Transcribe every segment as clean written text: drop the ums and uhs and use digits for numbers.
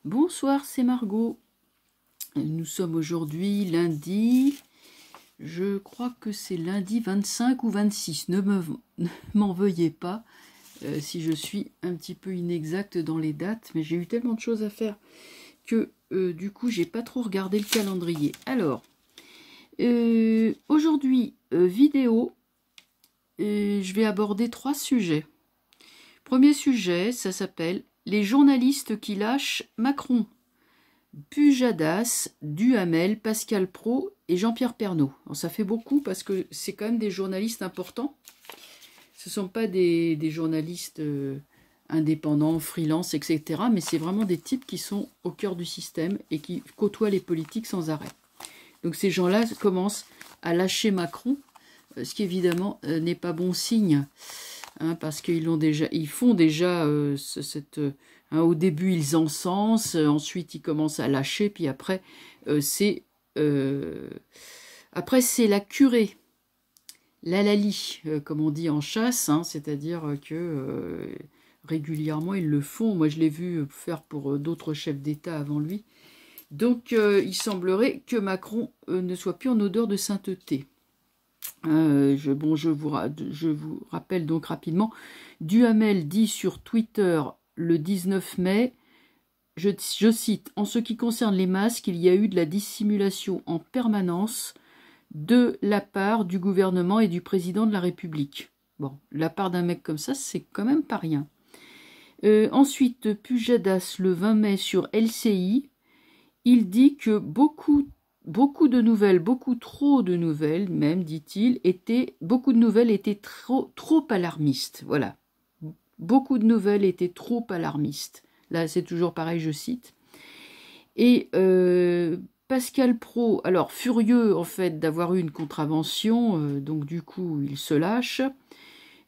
Bonsoir, c'est Margot. Nous sommes aujourd'hui lundi, je crois que c'est lundi 25 ou 26. Ne m'en veuillez pas si je suis un petit peu inexacte dans les dates, mais j'ai eu tellement de choses à faire que du coup j'ai pas trop regardé le calendrier. Alors, aujourd'hui, vidéo, je vais aborder 3 sujets. Premier sujet, ça s'appelle « Les journalistes qui lâchent Macron ». Pujadas, Duhamel, Pascal Praud et Jean-Pierre Pernaut. Alors, ça fait beaucoup parce que c'est quand même des journalistes importants. Ce ne sont pas des journalistes indépendants, freelance, etc. Mais c'est vraiment des types qui sont au cœur du système et qui côtoient les politiques sans arrêt. Donc ces gens-là commencent à lâcher Macron, ce qui évidemment n'est pas bon signe. Hein, parce qu'ils font déjà au début ils encensent, ensuite ils commencent à lâcher, puis après c'est la curée, l'halali, comme on dit en chasse, hein, c'est-à-dire que régulièrement ils le font. Moi je l'ai vu faire pour d'autres chefs d'État avant lui. Donc il semblerait que Macron ne soit plus en odeur de sainteté. Je vous rappelle donc rapidement, Duhamel dit sur Twitter le 19 mai, je cite, « En ce qui concerne les masques, il y a eu de la dissimulation en permanence de la part du gouvernement et du président de la République. » Bon, la part d'un mec comme ça, c'est quand même pas rien. Ensuite, Pujadas, le 20 mai sur LCI, il dit que beaucoup de nouvelles, beaucoup trop de nouvelles même, dit-il, beaucoup de nouvelles étaient trop alarmistes. Voilà. Beaucoup de nouvelles étaient trop alarmistes. Là, c'est toujours pareil, je cite. Et Pascal Praud, alors furieux en fait d'avoir eu une contravention, donc du coup, il se lâche.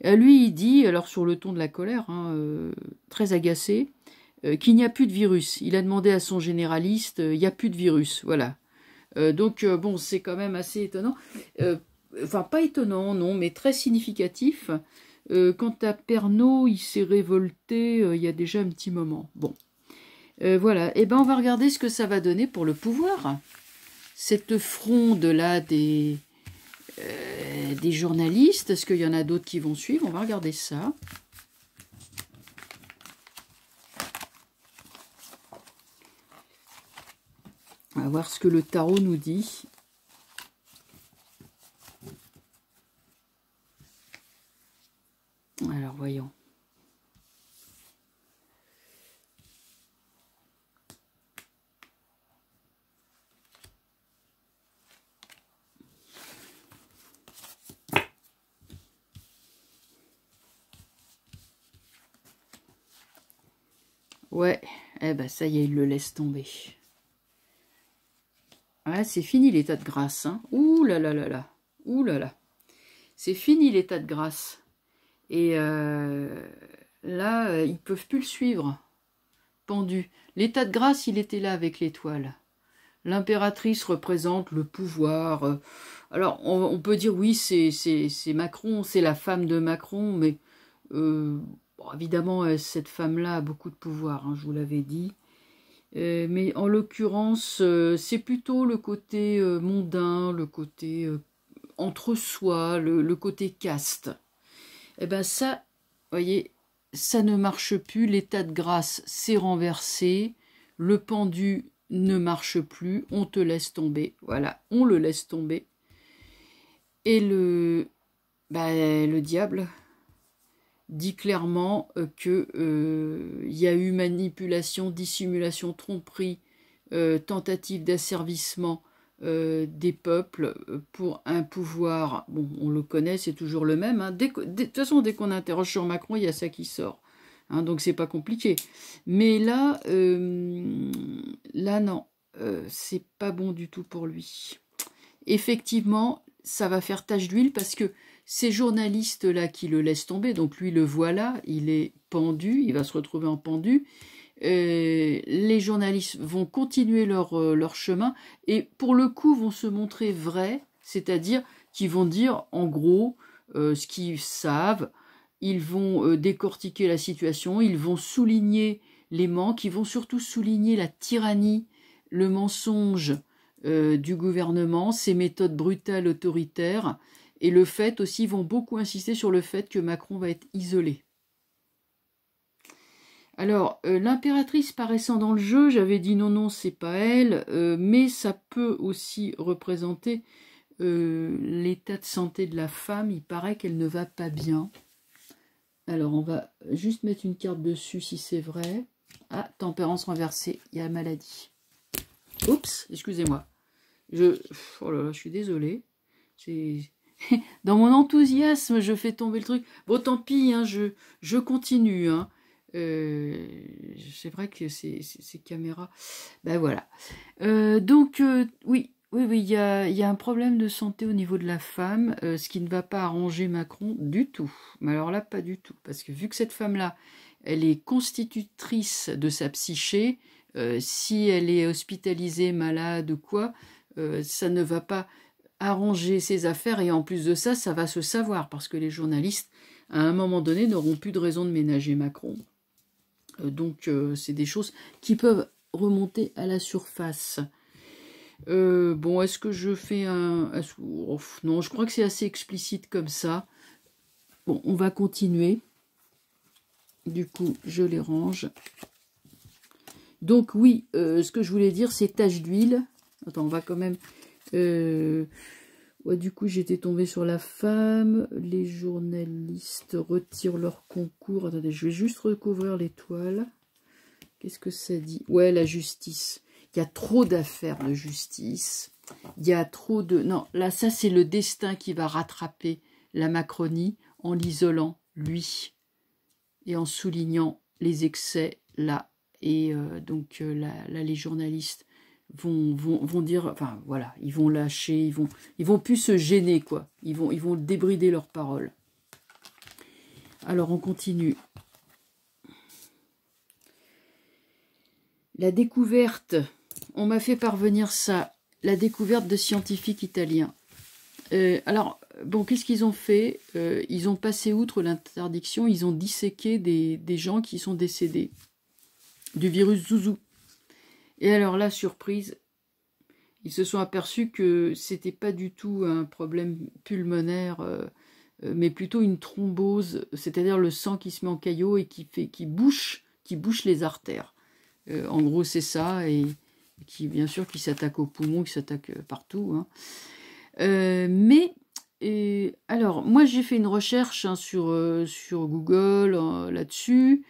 Lui, il dit, alors sur le ton de la colère, hein, très agacé, qu'il n'y a plus de virus. Il a demandé à son généraliste, il n'y a plus de virus, voilà. Donc, bon, c'est quand même assez étonnant. Enfin, pas étonnant, non, mais très significatif. Quant à Pernaut, il s'est révolté il y a déjà un petit moment. Bon, voilà. Eh ben, on va regarder ce que ça va donner pour le pouvoir. Cette fronde-là des journalistes, est-ce qu'il y en a d'autres qui vont suivre? On va regarder ça. On va voir ce que le tarot nous dit. Alors, voyons. Ouais, eh ben ça y est, il le laisse tomber. Ah, c'est fini l'état de grâce, hein. Ouh là là là là. Ouh là là. C'est fini l'état de grâce. Et là, ils peuvent plus le suivre. Pendu. L'état de grâce, il était là avec l'étoile. L'impératrice représente le pouvoir. Alors, on peut dire, oui, c'est Macron, c'est la femme de Macron, mais bon, évidemment, cette femme-là a beaucoup de pouvoir, hein, je vous l'avais dit. Mais en l'occurrence, c'est plutôt le côté mondain, le côté entre-soi, le côté caste. Eh bien ça, vous voyez, ça ne marche plus, l'état de grâce s'est renversé, le pendu ne marche plus, on te laisse tomber, voilà, on le laisse tomber. Et le diable dit clairement que y a eu manipulation, dissimulation, tromperie, tentative d'asservissement des peuples pour un pouvoir, bon, on le connaît, c'est toujours le même. Hein. De toute façon, dès qu'on interroge sur Macron, il y a ça qui sort. Hein, donc, c'est pas compliqué. Mais là, non, c'est pas bon du tout pour lui. Effectivement, ça va faire tache d'huile parce que ces journalistes-là qui le laissent tomber, donc lui le voilà, il est pendu, il va se retrouver en pendu. Les journalistes vont continuer leur chemin et pour le coup vont se montrer vrais, c'est-à-dire qu'ils vont dire en gros ce qu'ils savent, ils vont décortiquer la situation, ils vont souligner l'aimant, qui vont surtout souligner la tyrannie, le mensonge du gouvernement, ses méthodes brutales, autoritaires, et le fait aussi, ils vont beaucoup insister sur le fait que Macron va être isolé. Alors, l'impératrice paraissant dans le jeu, j'avais dit non, non, c'est pas elle, mais ça peut aussi représenter l'état de santé de la femme. Il paraît qu'elle ne va pas bien. Alors, on va juste mettre une carte dessus si c'est vrai. Ah, tempérance renversée, il y a la maladie. Oups, excusez-moi. Oh là là, je suis désolée. Dans mon enthousiasme, je fais tomber le truc. Bon, tant pis, hein, je continue, hein. C'est vrai que ces caméras, ben voilà. Donc oui, il y a un problème de santé au niveau de la femme, ce qui ne va pas arranger Macron du tout. Mais alors là, pas du tout, parce que vu que cette femme-là, elle est constitutrice de sa psyché, si elle est hospitalisée, malade ou quoi, ça ne va pas arranger ses affaires, et en plus de ça, ça va se savoir, parce que les journalistes, à un moment donné, n'auront plus de raison de ménager Macron. Donc, c'est des choses qui peuvent remonter à la surface. Bon, est-ce que je fais un... non, je crois que c'est assez explicite comme ça. Bon, on va continuer. Du coup, je les range. Donc, oui, ce que je voulais dire, c'est tache d'huile. Attends, on va quand même... Ouais, du coup, j'étais tombée sur la femme. Les journalistes retirent leur concours. Attendez, je vais juste recouvrir l'étoile. Qu'est-ce que ça dit? Ouais, la justice. Il y a trop d'affaires de justice. Il y a trop de... Non, là, ça, c'est le destin qui va rattraper la Macronie en l'isolant, lui, et en soulignant les excès, là. Et donc, là, les journalistes vont dire, enfin voilà, ils vont lâcher, ils vont plus se gêner, quoi. Ils vont débrider leurs paroles. Alors on continue. La découverte, on m'a fait parvenir ça, la découverte de scientifiques italiens. Alors bon, qu'est-ce qu'ils ont fait? Ils ont passé outre l'interdiction, ils ont disséqué des gens qui sont décédés du virus Zouzou. Et alors là, surprise, ils se sont aperçus que c'était pas du tout un problème pulmonaire, mais plutôt une thrombose, c'est-à-dire le sang qui se met en caillot et qui bouche les artères. En gros, c'est ça, et qui, bien sûr, qui s'attaque aux poumons, qui s'attaque partout. Hein. Alors, moi, j'ai fait une recherche hein, sur Google là-dessus.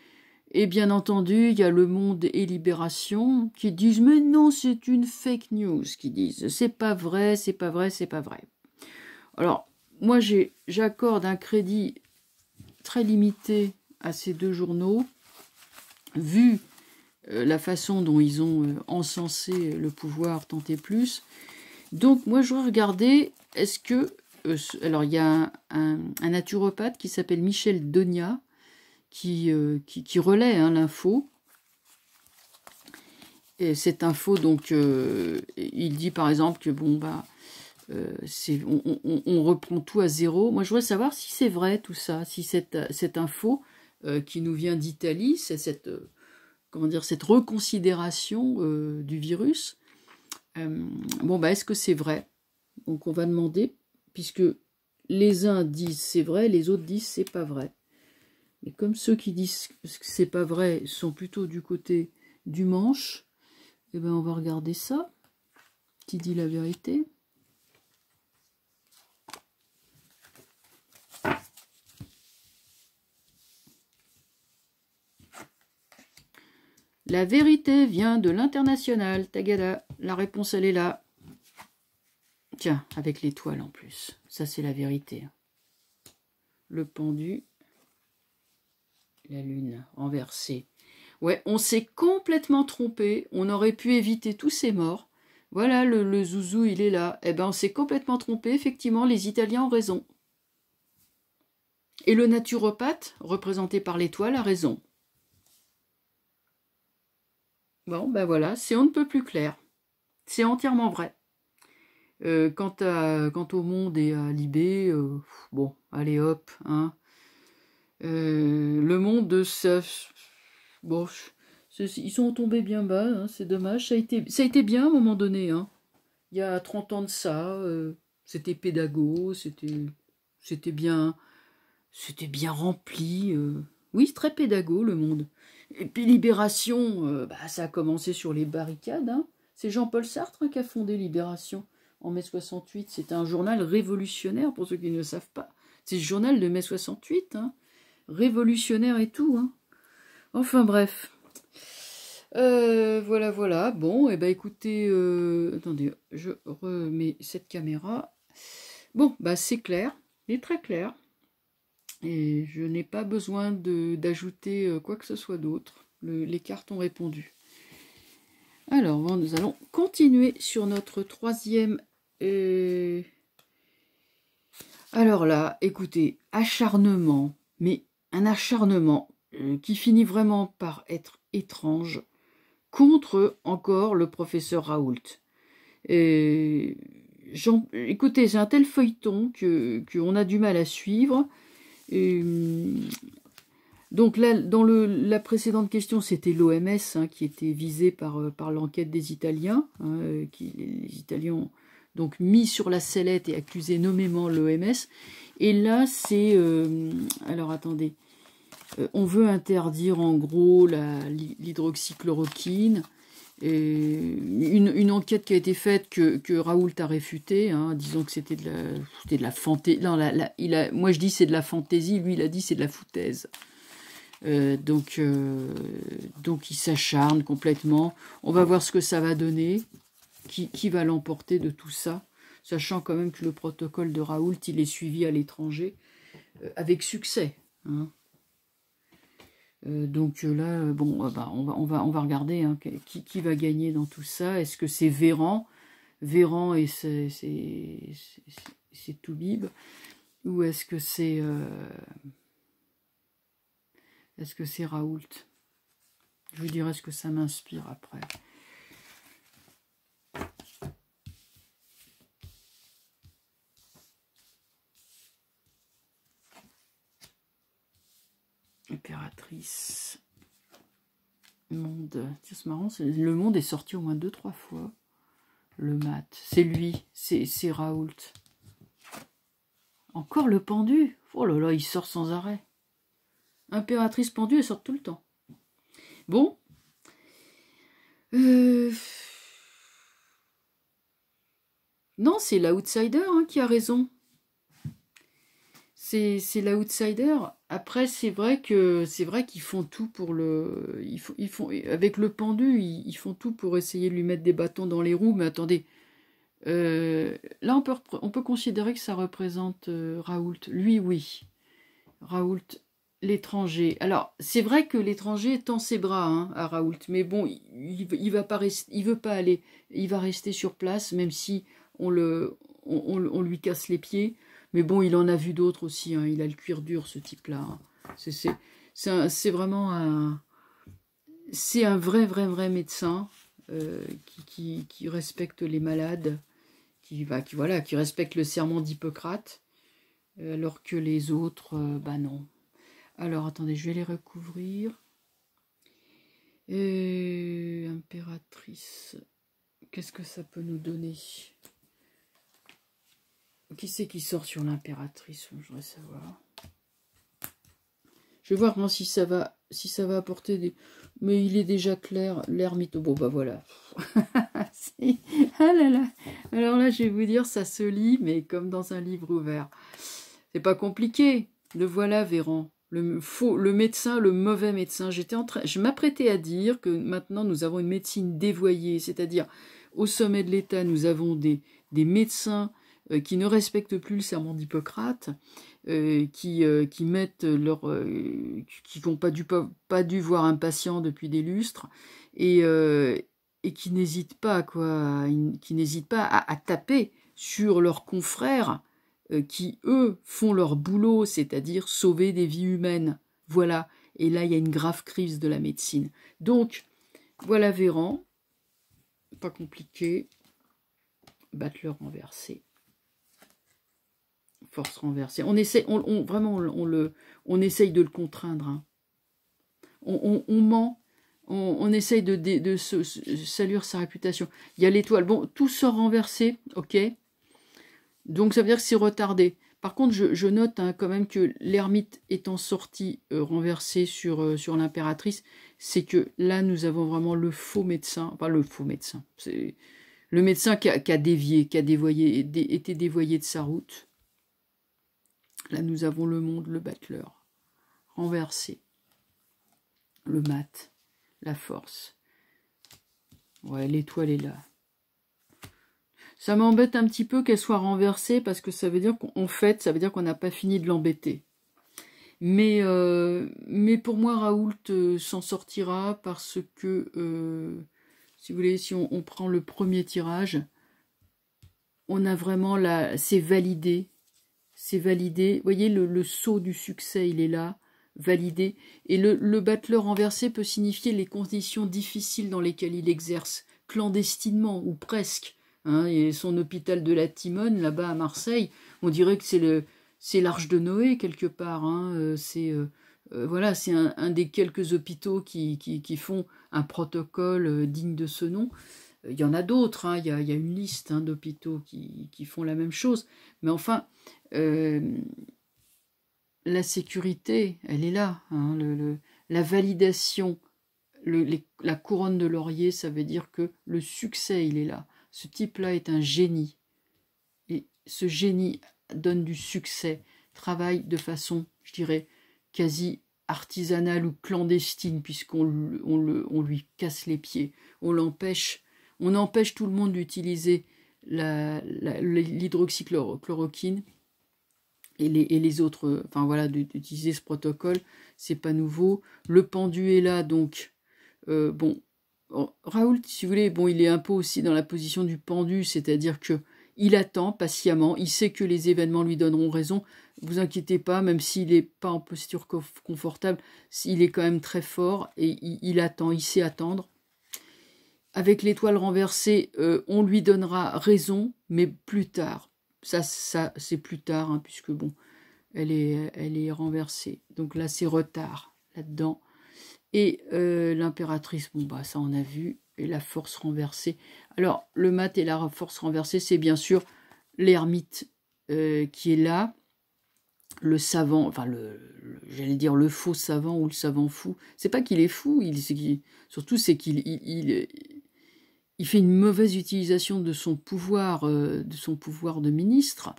Et bien entendu, il y a Le Monde et Libération qui disent « Mais non, c'est une fake news », qui disent « C'est pas vrai, c'est pas vrai, c'est pas vrai ». Alors, moi, j'accorde un crédit très limité à ces deux journaux, vu la façon dont ils ont encensé le pouvoir tant et plus. Donc, moi, je regardais, est-ce que... alors, il y a un naturopathe qui s'appelle Michel Donia, qui relaie hein, l'info. Et cette info, donc, il dit par exemple que bon, bah, on reprend tout à zéro. Moi, je voudrais savoir si c'est vrai tout ça, si cette info qui nous vient d'Italie, c'est cette, comment dire, cette reconsidération du virus. Bon, bah, est-ce que c'est vrai? Donc, on va demander, puisque les uns disent c'est vrai, les autres disent c'est pas vrai. Et comme ceux qui disent que c'est pas vrai sont plutôt du côté du manche, eh ben on va regarder ça. Qui dit la vérité? La vérité vient de l'international. Tagada. La réponse, elle est là. Tiens, avec l'étoile en plus. Ça, c'est la vérité. Le pendu. La lune renversée. Ouais, on s'est complètement trompé. On aurait pu éviter tous ces morts. Voilà, le zouzou, il est là. Eh ben, on s'est complètement trompé. Effectivement, les Italiens ont raison. Et le naturopathe, représenté par l'étoile, a raison. Bon, ben voilà, c'est on ne peut plus clair. C'est entièrement vrai. Quant au monde et à Libé, bon, allez hop, hein. Le monde, ça, bon, Ils sont tombés bien bas, hein, c'est dommage. Ça a été bien à un moment donné. Hein. Il y a 30 ans de ça, c'était pédago, c'était bien, bien rempli. Oui, c'est très pédago, le Monde. Et puis Libération, bah, ça a commencé sur les barricades. Hein. C'est Jean-Paul Sartre hein, qui a fondé Libération en mai 68. C'était un journal révolutionnaire, pour ceux qui ne le savent pas. C'est le journal de mai 68, hein. Révolutionnaire et tout. Hein. Enfin bref. Voilà, voilà. Bon, et ben écoutez, attendez, je remets cette caméra. Bon, bah c'est clair, c'est très clair. Et je n'ai pas besoin d'ajouter quoi que ce soit d'autre. Les cartes ont répondu. Alors, nous allons continuer sur notre troisième. Alors là, écoutez, acharnement, mais un acharnement qui finit vraiment par être étrange contre encore le professeur Raoult. Écoutez, c'est un tel feuilleton qu'on a du mal à suivre. Donc là, dans la précédente question, c'était l'OMS hein, qui était visée par l'enquête des Italiens. Hein, les Italiens ont donc mis sur la sellette et accusé nommément l'OMS. Et là, c'est... alors attendez. On veut interdire en gros l'hydroxychloroquine. Une enquête qui a été faite que Raoult a réfutée, hein, disant que c'était de la fantaisie. Non, moi je dis c'est de la fantaisie, lui il a dit c'est de la foutaise. Donc il s'acharne complètement. On va voir ce que ça va donner, qui va l'emporter de tout ça, sachant quand même que le protocole de Raoult il est suivi à l'étranger avec succès. Hein. Donc là, bon, bah, on va regarder hein, qui va gagner dans tout ça. Est-ce que c'est Véran et c'est Toubib, ou est-ce que c'est Raoult? Je vous dirai ce que ça m'inspire après. Impératrice. Monde. C'est marrant, le Monde est sorti au moins 2-3 fois. Le mat. C'est lui. C'est Raoult. Encore le pendu. Oh là là, il sort sans arrêt. Impératrice pendue, elle sort tout le temps. Bon. Non, c'est l'outsider hein, qui a raison. C'est l'outsider. Après, c'est vrai qu'ils font tout pour le... Ils font, avec le pendu, ils font tout pour essayer de lui mettre des bâtons dans les roues. Mais attendez, là, on peut considérer que ça représente Raoult. Lui, oui. Raoult, l'étranger. Alors, c'est vrai que l'étranger tend ses bras hein, à Raoult. Mais bon, il va pas rester, il veut pas aller. Il va rester sur place, même si on lui casse les pieds. Mais bon, il en a vu d'autres aussi. Hein. Il a le cuir dur, ce type-là. Hein. C'est vraiment un... C'est un vrai médecin qui respecte les malades, qui respecte le serment d'Hippocrate, alors que les autres, bah non. Alors, attendez, je vais les recouvrir. Impératrice. Qu'est-ce que ça peut nous donner ? Qui c'est qui sort sur l'impératrice? Je voudrais savoir. Je vais voir hein, si ça va apporter des... Mais il est déjà clair, l'ermite. Bon, bah voilà. Ah là là. Alors là, je vais vous dire, ça se lit, mais comme dans un livre ouvert. C'est pas compliqué. Le voilà, Véran. Le médecin, le mauvais médecin. Je m'apprêtais à dire que maintenant, nous avons une médecine dévoyée. C'est-à-dire, au sommet de l'État, nous avons des médecins qui ne respectent plus le serment d'Hippocrate, qui mettent qui n'ont pas dû voir un patient depuis des lustres, et qui n'hésitent pas à taper sur leurs confrères qui, eux, font leur boulot, c'est-à-dire sauver des vies humaines. Voilà. Et là, il y a une grave crise de la médecine. Donc, voilà Véran. Pas compliqué. Battleur renversé. Force renversée. On essaie, vraiment, on essaye de le contraindre. Hein. On ment on essaye de salir sa réputation. Il y a l'étoile. Bon, tout sort renversé, ok. Donc ça veut dire que c'est retardé. Par contre, je note hein, quand même que l'ermite étant sorti renversé sur l'impératrice, c'est que là, nous avons vraiment le faux médecin. Enfin, le faux médecin. C'est le médecin qui a dévié, qui a été dévoyé de sa route. Là, nous avons le monde, le battleur, renversé. Le mat, la force. Ouais, l'étoile est là. Ça m'embête un petit peu qu'elle soit renversée parce que ça veut dire qu'en fait, ça veut dire qu'on n'a pas fini de l'embêter. Mais pour moi, Raoult s'en sortira parce que, si vous voulez, si on prend le premier tirage, on a vraiment là, c'est validé. C'est validé. Vous voyez, le sceau du succès, il est là, validé. Et le battleur renversé peut signifier les conditions difficiles dans lesquelles il exerce, clandestinement ou presque. Hein, et son hôpital de la Timone, là-bas à Marseille, on dirait que c'est l'arche de Noé, quelque part. Hein, voilà, c'est un des quelques hôpitaux qui font un protocole digne de ce nom. Il y en a d'autres, hein, il y a une liste hein, d'hôpitaux qui font la même chose. Mais enfin, la sécurité, elle est là. Hein, la validation, la couronne de laurier, ça veut dire que le succès, il est là. Ce type-là est un génie. Et ce génie donne du succès, travaille de façon, je dirais, quasi artisanale ou clandestine, puisqu'on lui casse les pieds. On empêche tout le monde d'utiliser l'hydroxychloroquine et les autres, enfin voilà, d'utiliser ce protocole, c'est pas nouveau. Le pendu est là, donc, bon, Raoult, si vous voulez, bon, il est un peu aussi dans la position du pendu, c'est-à-dire que il attend patiemment, il sait que les événements lui donneront raison. Vous inquiétez pas, même s'il n'est pas en posture confortable, il est quand même très fort et il attend, il sait attendre. Avec l'étoile renversée, on lui donnera raison, mais plus tard. Ça c'est plus tard, hein, puisque bon, elle est renversée. Donc là, c'est retard là-dedans. Et l'impératrice, bon bah ça on a vu, et la force renversée. Alors le mat et la force renversée, c'est bien sûr l'ermite qui est là, le savant, enfin j'allais dire le faux savant ou le savant fou. C'est pas qu'il est fou, surtout c'est qu'il il fait une mauvaise utilisation de son pouvoir de ministre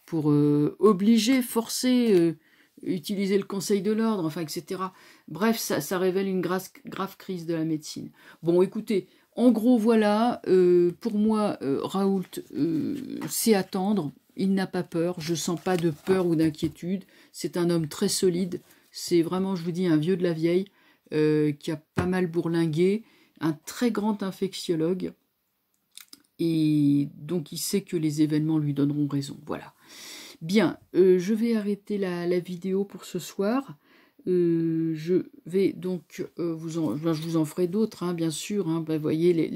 pour obliger, forcer, utiliser le conseil de l'ordre, enfin, etc. Bref, ça révèle une grave crise de la médecine. Bon, écoutez, en gros, voilà, pour moi, Raoult sait attendre, il n'a pas peur, je sens pas de peur ou d'inquiétude, c'est un homme très solide, c'est vraiment, je vous dis, un vieux de la vieille, qui a pas mal bourlingué, un très grand infectiologue, et donc il sait que les événements lui donneront raison, voilà. Bien, je vais arrêter la vidéo pour ce soir. Je vais donc, je vous en ferai d'autres, hein, bien sûr. Hein, vous voyez,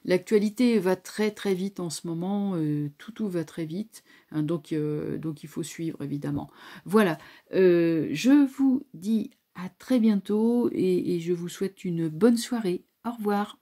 l'actualité va très très vite en ce moment, tout va très vite, hein, donc il faut suivre évidemment. Voilà, je vous dis à très bientôt et je vous souhaite une bonne soirée. Au revoir.